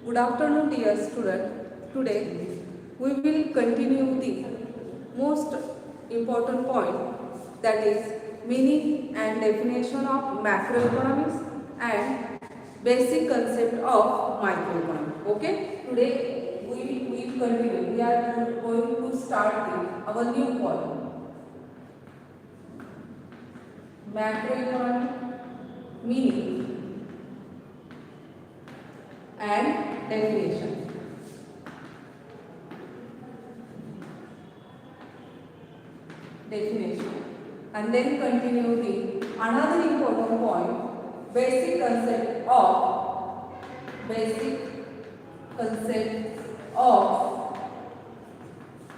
Good afternoon, dear student. Today we will continue the most important point, that is meaning and definition of macroeconomics and basic concept of microeconomics. Okay, today we will continue. We are going to start our new point, macroeconomic meaning and definition. And then continue the another important point, basic concept of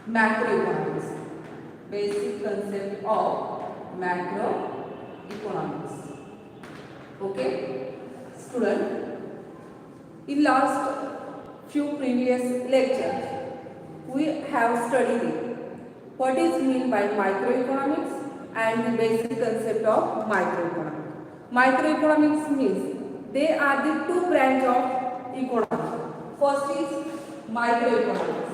macroeconomics. Basic concept of macroeconomics. Okay, student, in last few previous lectures we have studied what is meant by microeconomics and the basic concept of microeconomics. Microeconomics means they are the two branches of economics. First is microeconomics.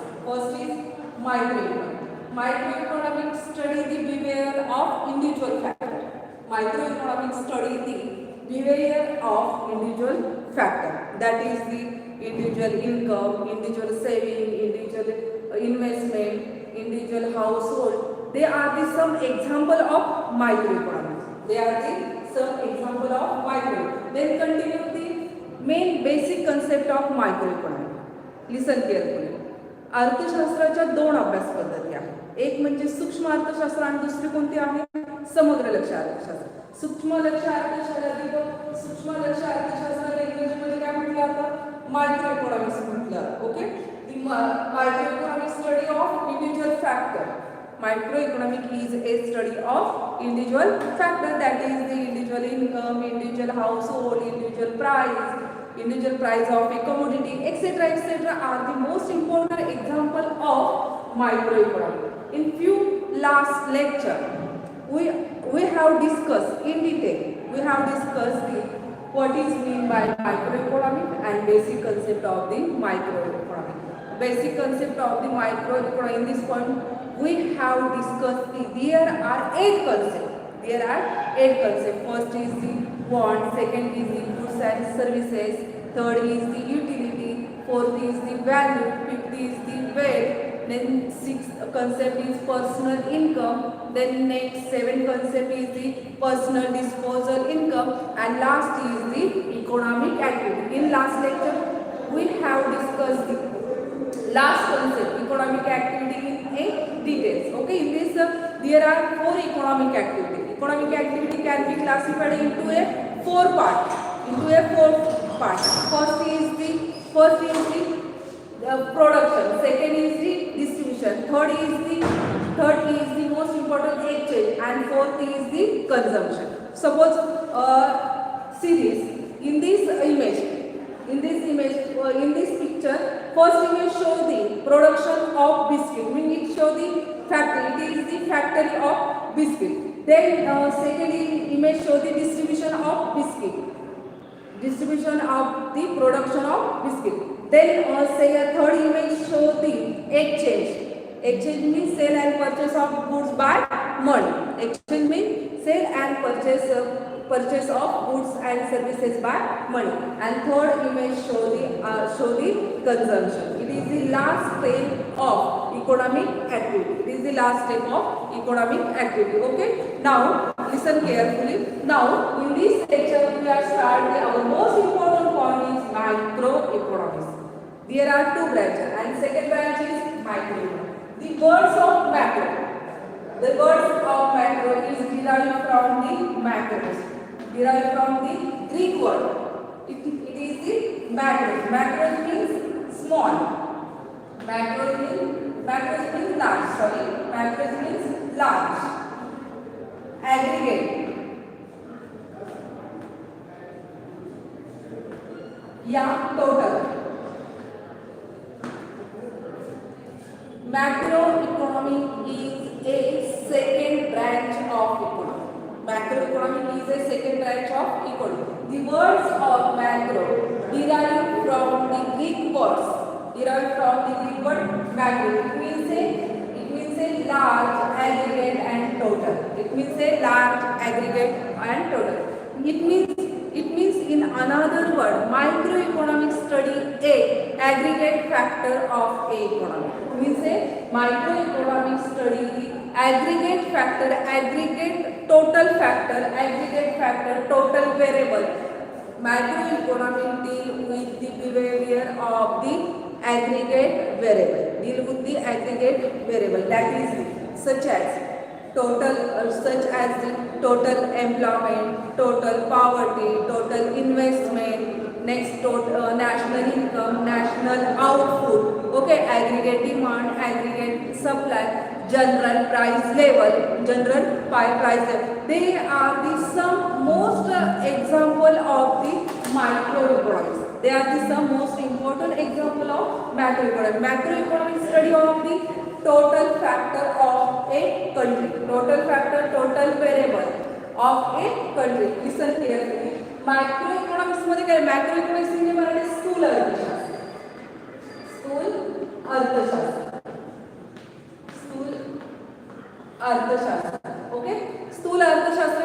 Microeconomics study the behavior of individual factor. Microeconomics study the behavior of individual factor. That is the individual income, individual saving, individual investment, individual household. They are the some example of microeconomics. Then continue the main basic concept of microeconomics. Listen carefully. अर्थशास्त्राच्या दोन अभ्यास पद्धती आहेत. एक म्हणजे सूक्ष्म अर्थशास्त्र आणि दुसरी कोणती आहे? समग्र लक्ष्य अर्थशास्त्र. सूक्ष्म लक्ष्य अर्थशास्त्र लँग्वेज मध्ये काय म्हटलं जातं? मायक्रोइकॉनॉमिक्स म्हटलं जातं. Okay, microeconomic study of individual factor. Microeconomic is a study of individual factor, that is the individual income, individual household, individual price of a commodity, etc. are the most important example of microeconomics. In few last lecture we have discussed in detail. We have discussed what is mean by microeconomics and basic concept of the microeconomics. Basic concept of the microeconomics. In this point we have discussed there are 8 concepts. First is the want, second is the goods and services, third is the utility, fourth is the value, fifth is the weight, then sixth concept is personal income, then next 7th concept is the personal disposal income, and last is the economic activity. In last lecture we have discussed the last concept, economic activity, in details. Okay, in this there are 4 economic activity. Economic activity can be classified into a 4 part. First is the production, second is the distribution, third is the most important exchange, and fourth is the consumption. Suppose see this in this picture. First image show the production of biscuit, meaning it show the factory. It is the factory of biscuit. Then second image show the distribution of the production of biscuit. Then say a third image show the exchange means sale and purchase of goods by money. Exchange means sale and purchase of goods and services by money. And third image show the consumption. It is the last step of economic activity. Okay, now listen carefully. Now in this lecture we are starting our most important point is microeconomics. There are 2 branches, and second branch is microeconomics. The words of macro is derived from the Greek word. It is the macro. Macro means small. Macro means large. Aggregate. Total. Macroeconomic is a second branch of economy. Macroeconomic is a second branch of economy. The words of macro derived from the the Greek words, derived from the Greek word macro. It means a large, aggregate and total. It means a large, aggregate and total. It means in another word, microeconomics study a aggregate factor of a economy. It means a microeconomics study the aggregate factor, aggregate total factor, aggregate factor, total variable. Macroeconomics deal with the behavior of the aggregate variable. Deal with the aggregate variable, that is such as the total employment, total poverty, total investment, next total national income, national output, okay, aggregate demand, aggregate supply, general price level, price level. They are the some most example of the microeconomics. They are the some most important example of macroeconomics. Macroeconomics study of the total factor of a country, total factor, total variable of a country. Listen carefully. Macroeconomics मध्ये काय, macroeconomics म्हणजे मराठी स्थूल अर्थशास्त्र, स्थूल अर्थशास्त्र, okay. स्थूल अर्थशास्त्र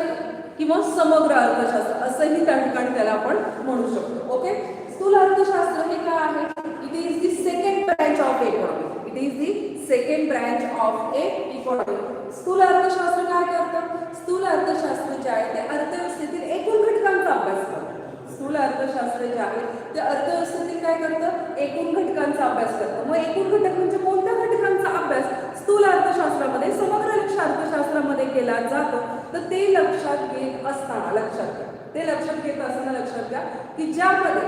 किंवा समग्र अर्थशास्त्र असंही त्या ठिकाणी त्याला आपण म्हणू शकतो, ओके. स्थूल अर्थशास्त्र हे काय आहे? It is the second branch of economy. It is the second branch of a economy. स्थूल अर्थशास्त्र काय करतं? स्थूल अर्थशास्त्र जे आहे ते अर्थव्यवस्थेतील एकूण घटकांचा अभ्यास करतं. स्थूल अर्थशास्त्र जे आहे ते अर्थव्यवस्थेतील काय करतं? एकूण घटकांचा अभ्यास करतं. मग एकूण घटक म्हणजे कोणत्या घटकांचा अभ्यास स्थूल अर्थशास्त्रामध्ये, समग्र अर्थशास्त्रामध्ये केला जातो? तर ते लक्षात घेत असताना लक्षात घ्या की ज्यामध्ये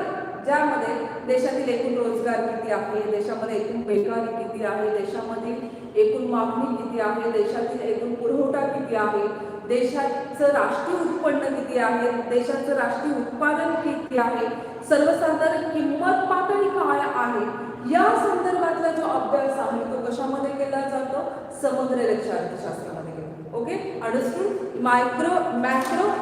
देशातील एकूण रोजगार किती आहे, देशामध्ये एकूण बेकारी किती आहे, देशामधील एकूण मागणी किती आहे, देशातील एकूण पुरवठा किती आहे, देशाचं राष्ट्रीय उत्पन्न किती आहे, देशाचं राष्ट्रीय उत्पादन किती आहे, सर्वसाधारण किंमत पातळी काय आहे, या संदर्भातला जो अभ्यास आहे तो कशामध्ये केला जातो? समग्र अर्थशास्त्रामध्ये केला. Okay, understood? macro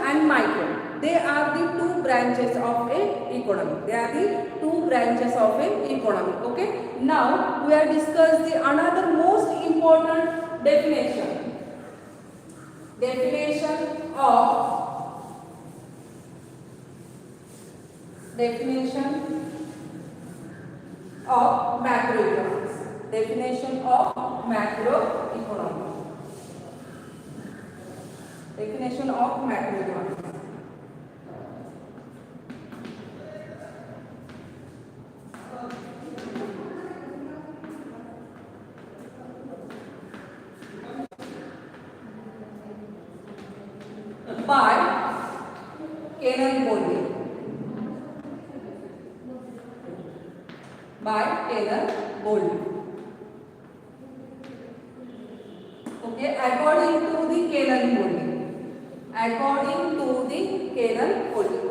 and micro, they are the two branches of a economy. They are the two branches of a economy. Okay, now we are discuss the another most important definition of macroeconomics. Definition of macroeconomics. Definition of macroeconomics. By Khandebharad. By Khandebharad. Okay, according to the Khandebharad.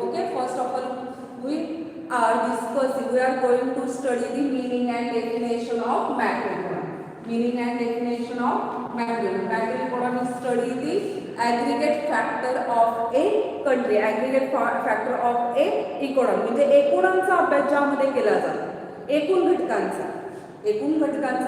Okay, first of all we are going to study the meaning and definition of macroeconomics. Macroeconomics study the aggregate factor of a country, aggregate factor of a economy. म्हणजे एकूणांचा अभ्यास ज्यामध्ये केला जातो, एकूण घटकांचा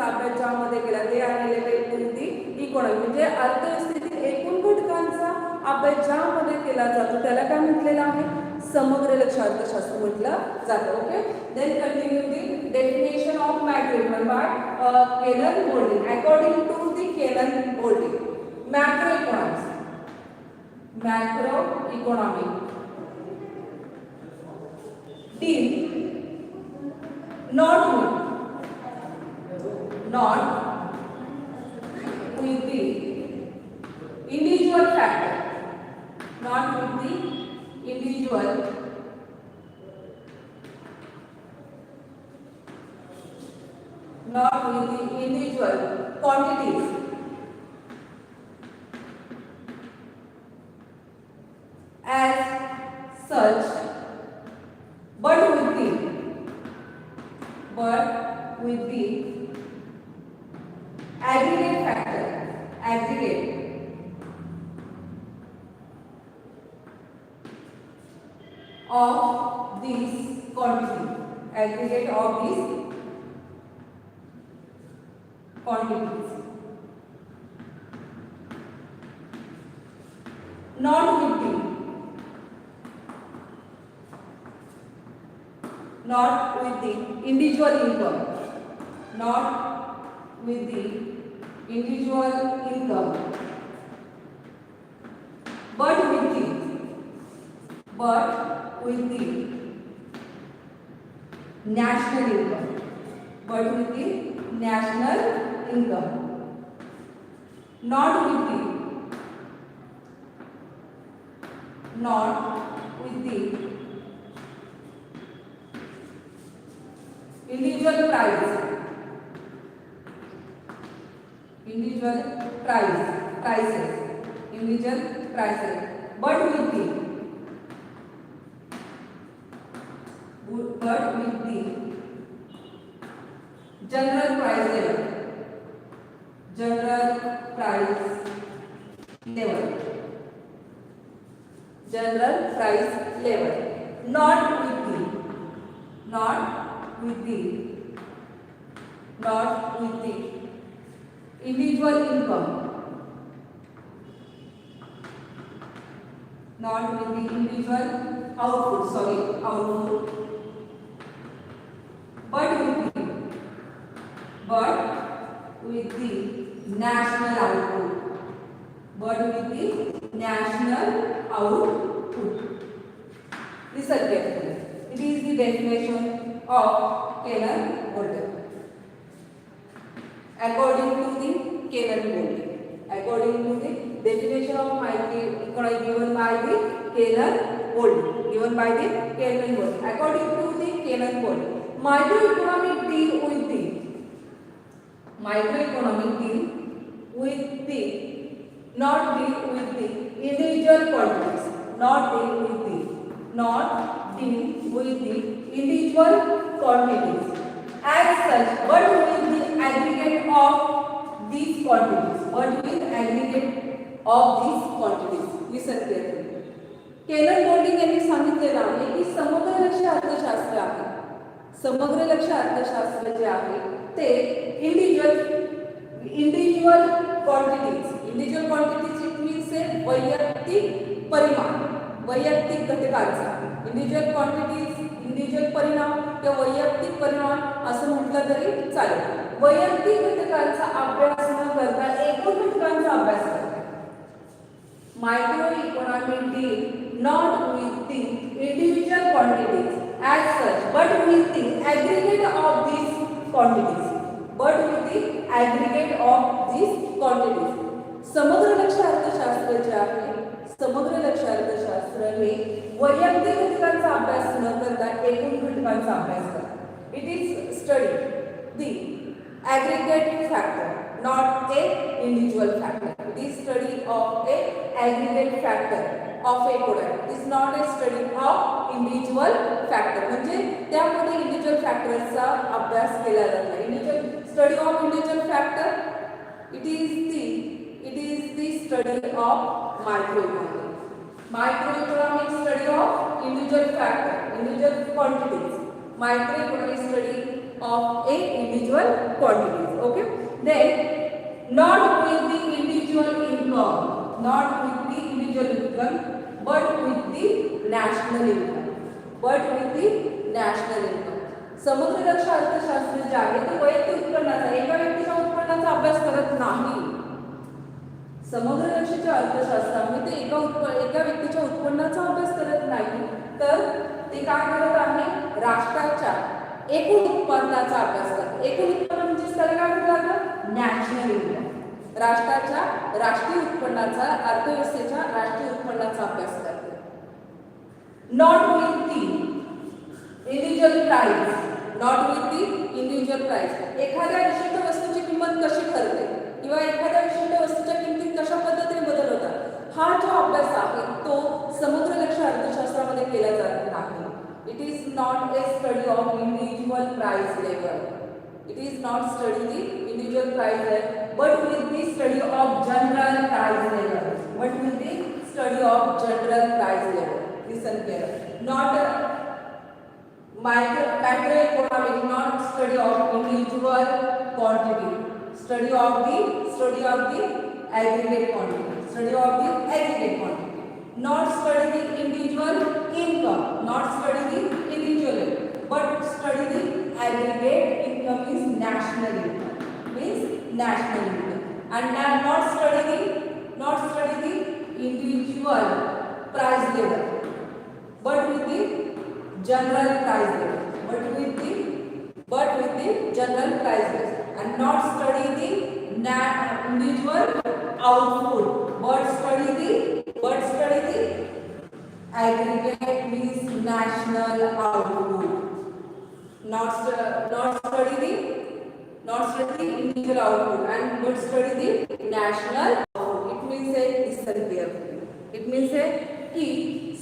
अभ्यास ज्यामध्ये केला, ते आहे रिलेटेड टू दी इकॉनॉमी. म्हणजे अर्थव्यवस्थेतील एकूण घटकांचा अभ्यास ज्यामध्ये केला जातो त्याला काय म्हटलेलं आहे? समग्र अर्थशास्त्र म्हटलं जातं. Okay, then continue the definition of macroeconomics by Khandebharad. According to the Khandebharad, macroeconomics deal not with the individual factor, not with the individual quantities as such, but with the aggregate factor, of this quantity, aggregate of these quantities. Not with the individual income, not with the individual income, but with the national income, not with the individual prices, but with the general price level, not with the individual income, not with the individual output, but with the national output, Listen carefully. It is the definition of Khandebharad. According to the Khandebharad, according to the definition of microeconomics given by the Khandebharad, according to the Khandebharad, microeconomic deal with the not deal with the individual quantities, not deal with the individual quantities as such, but with the aggregate of these quantities, Listen carefully. केनर boarding यांनी सांगितलेलं आहे की समग्र लक्ष्य अर्थशास्त्र जे आहे ते इंडिव्हिज्युअल क्वांटिटीज इट मीन्स वैयक्तिक घटकांचा इंडिव्हिज्युअल परिणाम किंवा वैयक्तिक परिणाम असं म्हटलं तरी चालेल. वैयक्तिक घटकांचा अभ्यास न करता एकूण घटकांचा अभ्यास करतात. Microeconomic deal not with the individual quantities as such, but with the aggregate of these quantities. समग्र लक्ष्य अर्थशास्त्र जे आहे, हे वैयक्तिक घटकांचा अभ्यास न करता एकूण घटकांचा अभ्यास करतात. It is study the aggregate factor, not a individual factor. It is study of a aggregate factor of a product. It is not a study of individual factor. म्हणजे त्यामध्ये individual factorsचा अभ्यास केला जात नाही. Study of individual factor, it is the study of microeconomic study of individual factor, individual quantities. Microeconomic study of a individual quantities. Okay, then not with the individual income, but with the national income, समग्र लक्ष्य अर्थशास्त्र जे आहे ते वैयक्तिक उत्पन्नाचा, एका व्यक्तीच्या उत्पन्नाचा अभ्यास करत नाही. समग्र लक्ष्याच्या अर्थशास्त्रामध्ये ते एका व्यक्तीच्या उत्पन्नाचा अभ्यास करत नाही, तर ते काय करत आहे, राष्ट्राच्या एकूण उत्पन्नाचा अभ्यास करतात. एकूण उत्पन्न म्हणजे त्याला काय म्हटलं जातं, नॅशनल इन्कम. राष्ट्राच्या राष्ट्रीय उत्पन्नाचा, अर्थव्यवस्थेच्या राष्ट्रीय उत्पन्नाचा अभ्यास करतात. Not with the individual price, एखाद्या विशिष्ट वस्तूची किंमत कशी ठरते किंवा एखाद्या विशिष्ट वस्तूच्या किमतीत कशा पद्धतीने बदल होतात, हा जो अभ्यास आहे तो समग्र लक्ष्य अर्थशास्त्रामध्ये केला जात नाही. It is not a study of individual price level. It is not study the individual price level, but with the study of general price level. Listen here. Not Macroeconomic, not study of individual quantity, study of the aggregate quantity, study of the aggregate quantity, not study the individual income, not study the individual, but study the aggregate income is national income, means national income, and not study the individual price level, but with the general price level, but with the general price level, and not study the individual output, but study the aggregate means national output. Not study the individual output, and but study the national output. It means say listen carefully. It means say की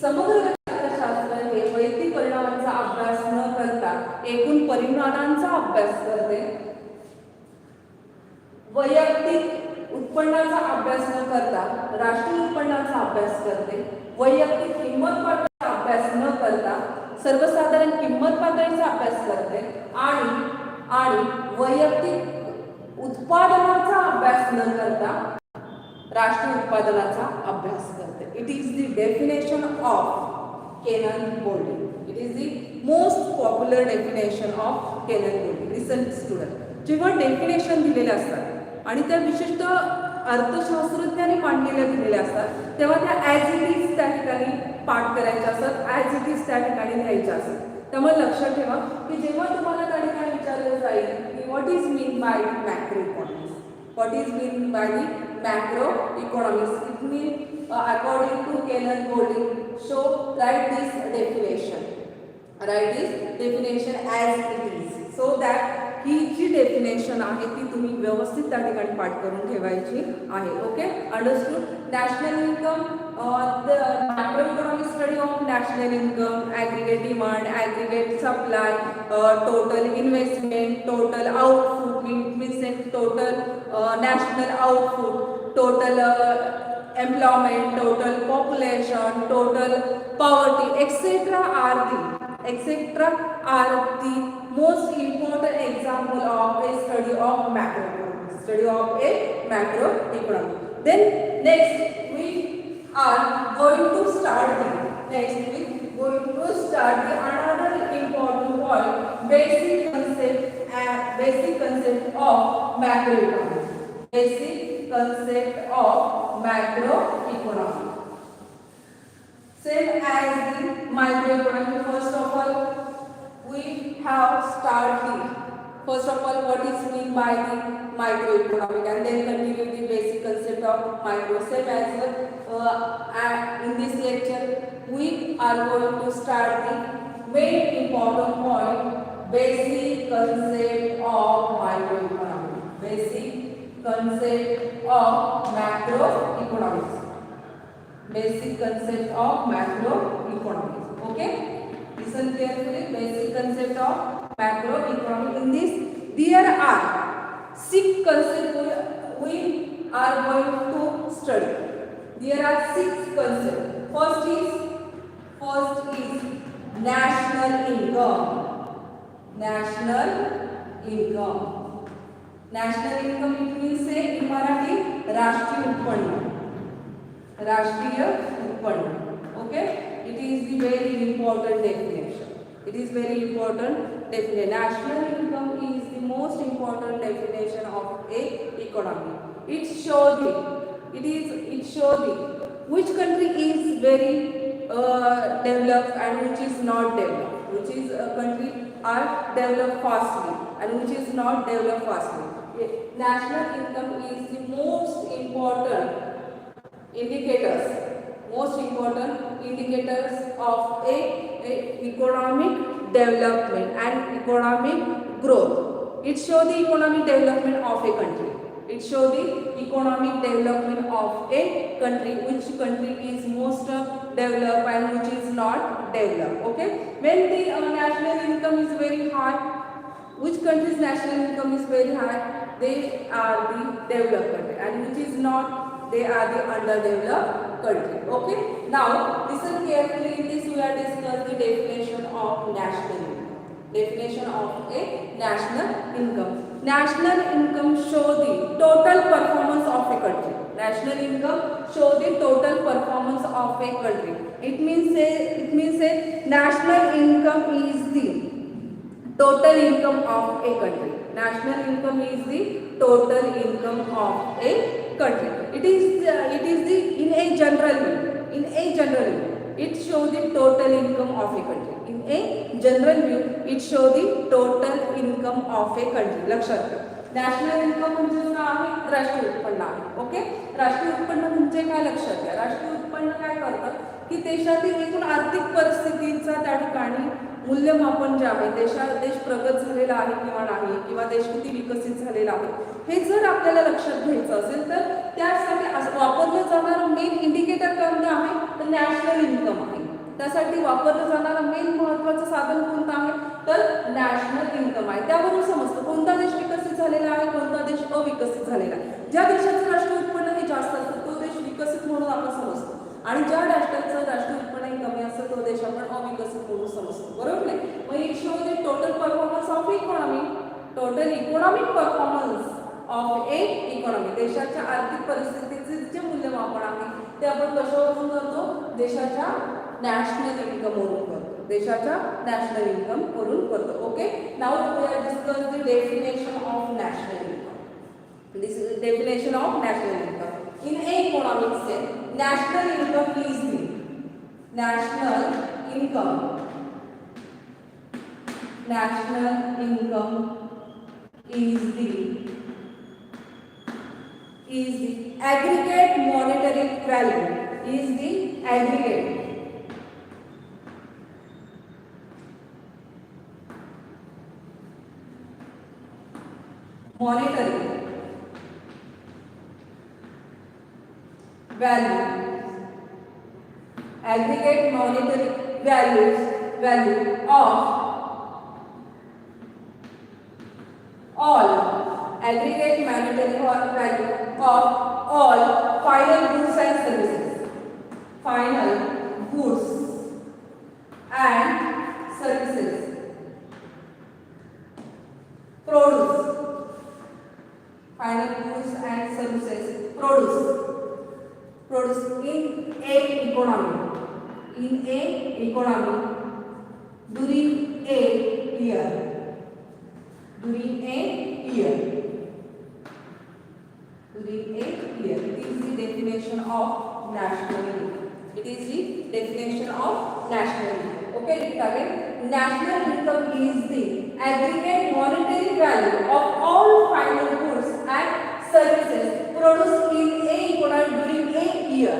समग्र अर्थशास्त्र हे वैयक्तिक परिणामांचा अभ्यास न करता एकूण परिमाणांचा अभ्यास करते. वैयक्तिक उत्पन्नाचा अभ्यास न करता राष्ट्रीय उत्पन्नाचा अभ्यास करते. वैयक्तिक किंमत पातळीचा अभ्यास न करता सर्वसाधारण किंमत पातळीचा अभ्यास करते आणि वैयक्तिक उत्पादनाचा अभ्यास न करता राष्ट्रीय उत्पादनाचा अभ्यास करते. It is the definition of Kenneth Boulding. It is the most popular definition of Kenneth Boulding. Listen student, जेव्हा डेफिनेशन दिलेले असतात आणि त्या विशिष्ट अर्थशास्त्रज्ञांनी मांडलेल्या दिलेल्या असतात तेव्हा त्या ॲज इट इज त्या ठिकाणी पाठ करायच्या असतात, ॲज इट इज त्या ठिकाणी लिहायच्या असतात. त्यामुळे लक्षात ठेवा की जेव्हा तुम्हाला त्या ठिकाणी विचारलं जाईल की what is mean by macro economics, what is mean by the macroeconomics, it means according to Kenan Golding. So write this definition as it is, so that ही जी डेफिनेशन आहे ती तुम्ही व्यवस्थित त्या ठिकाणी पाठ करून ठेवायची आहे. Okay, understood. National income, the macroeconomic study of national income, aggregate demand, aggregate supply, total investment, total output means total national output, total employment, total population, total poverty, etc. are the most important example of a study of macroeconomics. Then next we are going to start the another important point, basic concept of macroeconomics. Basic concept of macroeconomics. Same as the microeconomics. First of all, we have started. First of all, what is mean by the microeconomic, and then continue the basic concept of micro. Same as in this lecture, we are going to start the main important point, basic concept of microeconomics. Basic concept of macroeconomics. Basic concept of macroeconomics. Okay, listen carefully. Basic concept of macroeconomics. In this there are 6 concepts we are going to study. There are 6 concepts. First is national income. National income it means say in Marathi राष्ट्रीय उत्पन्न. Okay, it is the very important definition. National income is the most important definition of a economy. It shows which country is very developed and which is not developed, which is a country are developed fastly and which is not developed fastly. National income is the most important indicators of a economic development and economic growth. It shows the economic development of a country. Which country is most developed and which is not developed. Okay, when the national income is very high, which country's national income is very high, they are the developed country, and which is not, they are the underdeveloped country. Okay, now listen carefully. In this we are discussing the definition of national income. Definition of a national income. National income show the total performance of a country. National income show the total performance of a country. It means a national income is the total income of a country. National income is the total income of a country. It is the in a general view. In a general view, it shows the total income of a country. In a general view, it shows the total income of a country. लक्षात घ्या. National income म्हणजे काय आहे? राष्ट्रीय उत्पन्न आहे. Okay, राष्ट्रीय उत्पन्न म्हणजे काय? लक्षात घ्या. राष्ट्रीय उत्पन्न काय करतं की देशातील एकूण आर्थिक परिस्थितीचा त्या ठिकाणी मूल्यमापन जे आहे, देश प्रगत झालेला आहे किंवा नाही, किंवा देश किती विकसित झालेला आहे, हे जर आपल्याला लक्षात घ्यायचं असेल तर त्यासाठी वापरलं जाणारं मेन इंडिकेटर कोणतं आहे? तर नॅशनल इन्कम आहे. त्यासाठी वापरलं जाणारं मेन महत्त्वाचं साधन कोणतं आहे? तर नॅशनल इन्कम आहे. त्यावरून समजतं कोणता देश विकसित झालेला आहे, कोणता देश अविकसित झालेला आहे. ज्या देशाचं राष्ट्रीय उत्पन्न हे जास्त असतं तो देश विकसित म्हणून आपण समजतो, आणि ज्या राष्ट्राचं राष्ट्रीय उत्पन्न हे कमी असतं तो देश आपण अविकसित म्हणून समजतो. बरोबर नाही? मग it show the total performance of economy. Total economic performance of a economy. देशाच्या आर्थिक परिस्थितीचे जे मूल्यमापन आहे ते आपण कशावरून करतो? देशाच्या नॅशनल इन्कम वरून करतो. देशाच्या नॅशनल इन्कम वरून करतो. Okay, now we are discuss the definition of national income. This is definition of national income. In a economic sense, national income is the national income is the aggregate monetary value, is the aggregate monetary value, aggregate monetary value of all, aggregate monetary value of all final goods and services, final goods and services produce, final goods and services produce in a economy during a year. It is the definition of national income. It is the definition of national income. Okay, read again. National income is the aggregate monetary value of all final goods and services produced in a economy during a year.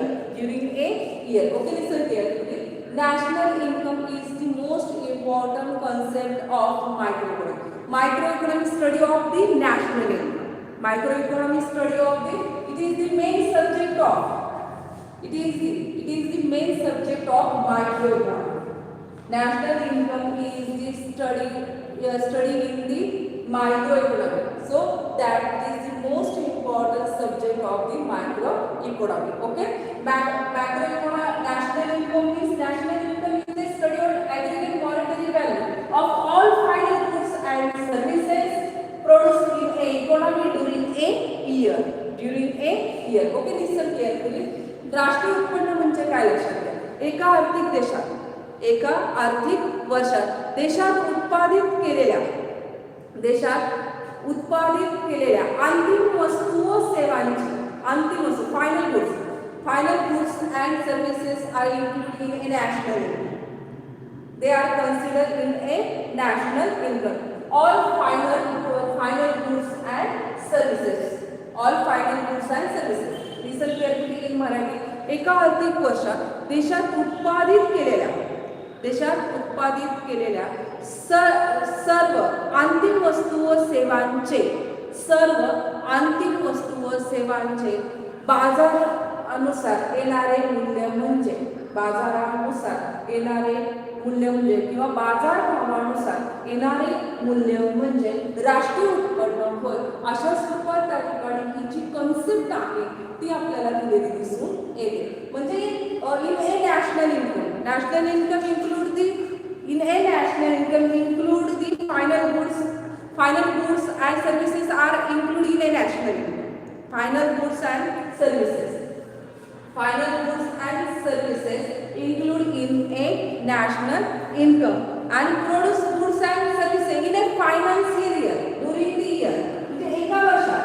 Okay, listen carefully. National income is the most important concept of microeconomy. Microeconomic study of the national income. Microeconomic study of it is the main subject of microeconomy. National income is the study in the microeconomy. So that is the most important subject of the microeconomy. Okay, macroeconomic national income is the study of aggregate monetary value of all final goods and services produced in a economy during a year. Okay, listen carefully. राष्ट्रीय उत्पन्न म्हणजे काय? लक्षात घ्या. एका आर्थिक वर्षात देशात उत्पादित केलेल्या अंतिम वस्तू व सेवांची final goods and services are included in a national income. They are considered in a national income. All final goods and services. Listen carefully in Marathi. एका आर्थिक वर्षात देशात उत्पादित केलेल्या सर्व अंतिम वस्तू व सेवांचे बाजारानुसार येणारे मूल्य म्हणजे किंवा बाजार भावानुसार येणारे मूल्य म्हणजे राष्ट्रीय उत्पन्न होय. अशा स्वरूपात त्या ठिकाणी ही जी कन्सेप्ट आहे ती आपल्याला दिलेली दिसून येते. म्हणजे in a national income include the final goods and services are included in a national income. Final goods and services. Final goods and services include in a national income and produce goods and services in a financial year during the year. म्हणजे एका वर्षात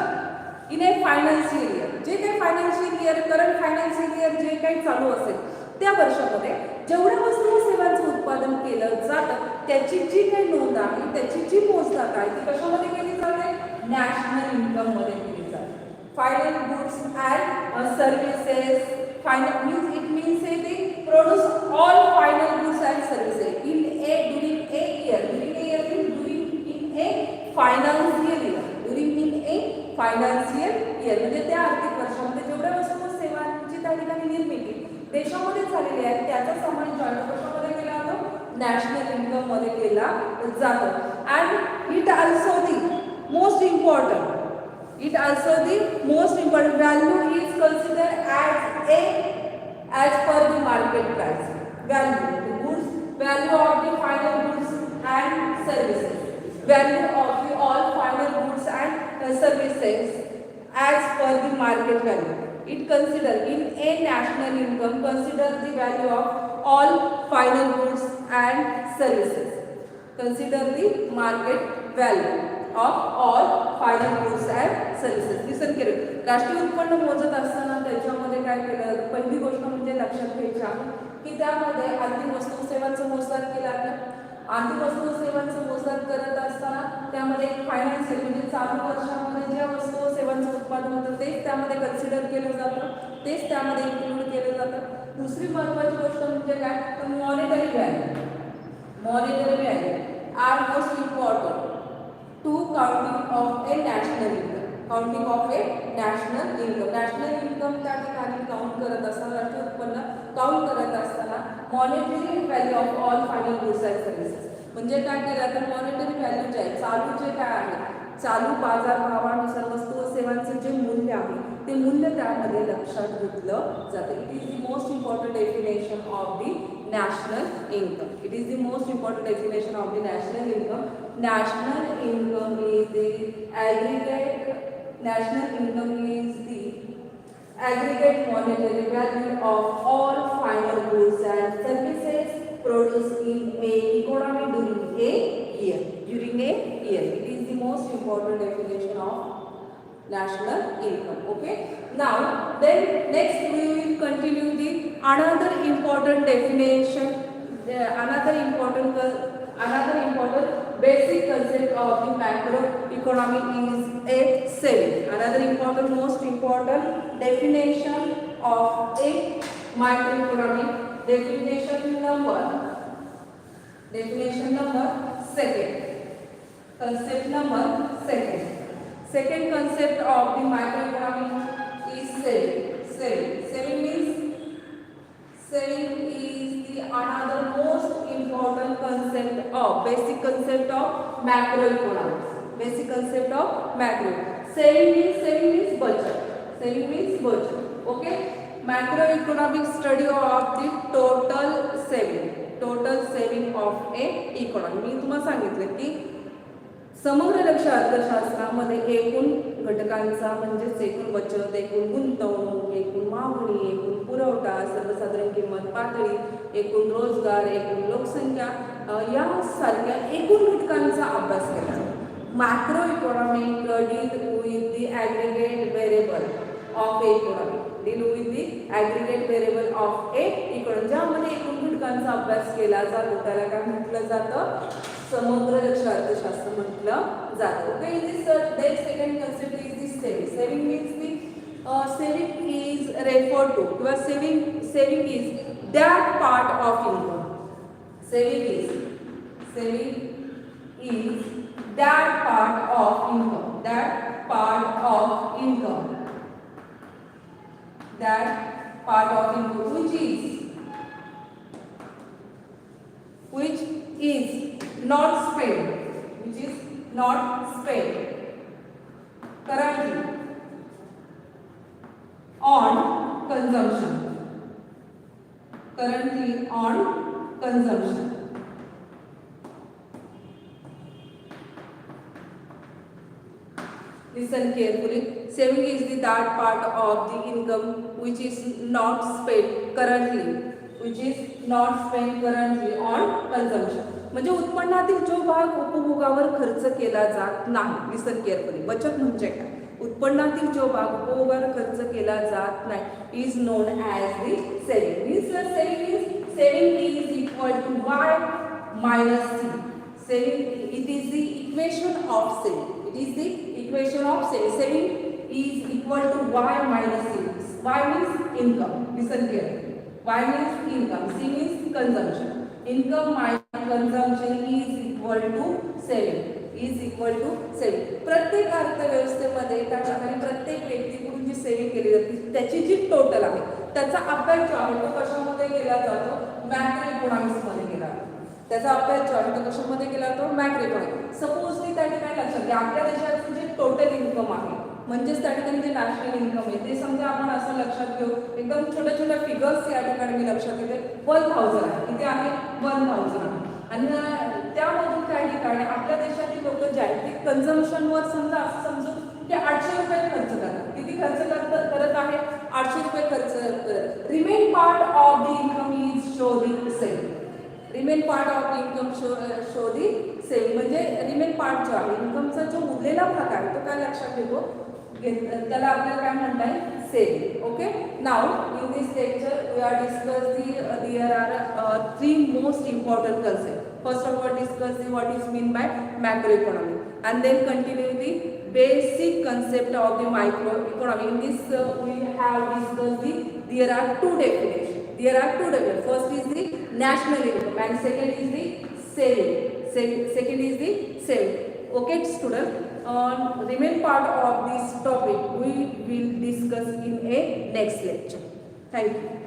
in a financial year जे काही financial year current financial year जे काही चालू असेल त्या वर्षामध्ये जेवढ्या वस्तू व सेवांचं उत्पादन केलं जातं त्याची जी काही नोंद आहे त्याची जी मोजदात आहे ती कशामध्ये केली जाते नॅशनल इन्कम मध्ये केली जाते. Final goods and services final means it means say they produce all final goods and services in a during a year means during in a financial year म्हणजे त्या आर्थिक वर्षामध्ये जेवढ्या वस्तू व सेवांची त्या ठिकाणी निर्मिती देशामध्ये झालेली आहे त्याचा समावेश जॉईंट कशामध्ये केला जातो नॅशनल इन्कम मध्ये केला जातो. And it also the most important value is considered as per the market price. Value of the final goods and services. Value of the all final goods and services as per the market value. It consider in a national income consider the value of all final goods and services. Consider the market value of all final goods and services. Listen केलं राष्ट्रीय उत्पन्न मोजत असताना त्याच्यामध्ये काय केलं पहिली गोष्ट म्हणजे लक्षात घ्यायची आहे की त्यामध्ये अंतिम वस्तू सेवांचं मोजदाद केलं आहे. अंतिम वस्तू सेवांचं मोजदाद करत असताना त्यामध्ये फायनान्शियल म्हणजे चालू वर्षामध्ये ज्या वस्तू सेवांचं उत्पादन होतं तेच त्यामध्ये कन्सिडर केलं जातं तेच त्यामध्ये इन्क्लूड केलं जातं. दुसरी महत्त्वाची गोष्ट म्हणजे काय तर monetary value are most important to counting of a national income. National income त्या ठिकाणी काउंट करत असताना राष्ट्रीय उत्पन्न काउंट करत असताना monetary value of all final goods and services म्हणजे काय केलं तर मॉनिटरी व्हॅल्यू जे आहे चालू जे काय आहे चालू बाजार भावानुसार वस्तू व सेवांचे जे मूल्य आहे ते मूल्य त्यामध्ये लक्षात घेतलं जातं. It is the most important definition of the national income. It is the most important definition of the national income. National income is the aggregate monetary value of all final goods and services produced in a economy during a year. It is the most important definition of national income. Okay, now then next we will continue the another important definition, another important basic concept of the macroeconomy is a saving. Another important most important definition of a macroeconomy, definition number second, concept number second concept of the macroeconomy is saving. Saving is the another most important concept of basic concept of macroeconomics. Saving means budget. Okay, macroeconomic study of the total saving of a economy. मी तुम्हाला सांगितलं की समग्र लक्ष अर्थशास्त्रामध्ये एकूण घटकांचा म्हणजेच एकूण बचत एकूण गुंतवणूक एकूण मागणी एकूण पुरवठा सर्वसाधारण किंमत पातळी एकूण रोजगार एकूण लोकसंख्या यासारख्या एकूण घटकांचा अभ्यास केला. Macro economy deal with the aggregate variable of a economy ज्यामध्ये एकूण घटकांचा अभ्यास केला जातो त्याला काय म्हटलं जातं समग्र लक्ष अर्थशास्त्र म्हटलं जातं. Okay, in this second concept is the saving means the saving is referred to किंवा saving is that part of income. Saving is that part of income which is not spent currently on consumption. Listen carefully. Saving is the that part of the income which is not spent currently, on consumption. म्हणजे उत्पन्नातील जो भाग उपभोगावर खर्च केला जात नाही. Listen carefully. बचत म्हणजे काय? उत्पन्नातील जो भाग उपभोगावर खर्च केला जात नाही is known as the saving. Means saving is equal to Y minus C. Saving, it is the equation of saving. It is the equation of saving. Saving is equal to y minus c. Y means income. Listen carefully. Y means income. C means consumption. Income minus consumption is equal to saving. प्रत्येक अर्थव्यवस्थेमध्ये त्या ठिकाणी प्रत्येक व्यक्तीकडून जी saving केली जाते त्याची जी total आहे त्याचा अभ्यास जो आहे तो कशामध्ये केला जातो? मॅक्रो इकॉनॉमिक्स मध्ये केला जातो. त्याचा अभ्यास जो आहे तो कशामध्ये केला जातो? Macro economics. सपोजली त्या ठिकाणी लक्षात घ्या आपल्या देशाचं जे टोटल इन्कम आहे म्हणजेच त्या ठिकाणी जे नॅशनल इन्कम आहे ते समजा आपण असं लक्षात घेऊ एकदम छोट्या छोट्या फिगर्स या ठिकाणी मी लक्षात घेते. 1000 आहे. किती आहे? 1000 आहे. आणि त्यामधून काही ठिकाणी आपल्या देशातील लोक जे आहेत ते कन्झम्पशनवर समजा असं समजू की 800 रुपये खर्च करतात. किती खर्च करत आहे? 800 रुपये खर्च करत. Remain part of the income is show the saving. Remain part of income show the saving म्हणजे रिमेन पार्ट जो आहे इन्कमचा जो उरलेला भाग आहे तो काय लक्षात घेतो? त्याला आपल्याला काय म्हणताय? Saving. Okay. Now in this lecture we are discuss there are 3 most important concept. First of all, discuss what is meant by macroeconomy, and then continue the basic concept of the microeconomy. In this, we have discussed there are two definitions. First is the national income, and second is the saving. Okay, student. Remain part of this topic we will discuss in a next lecture. Thank you.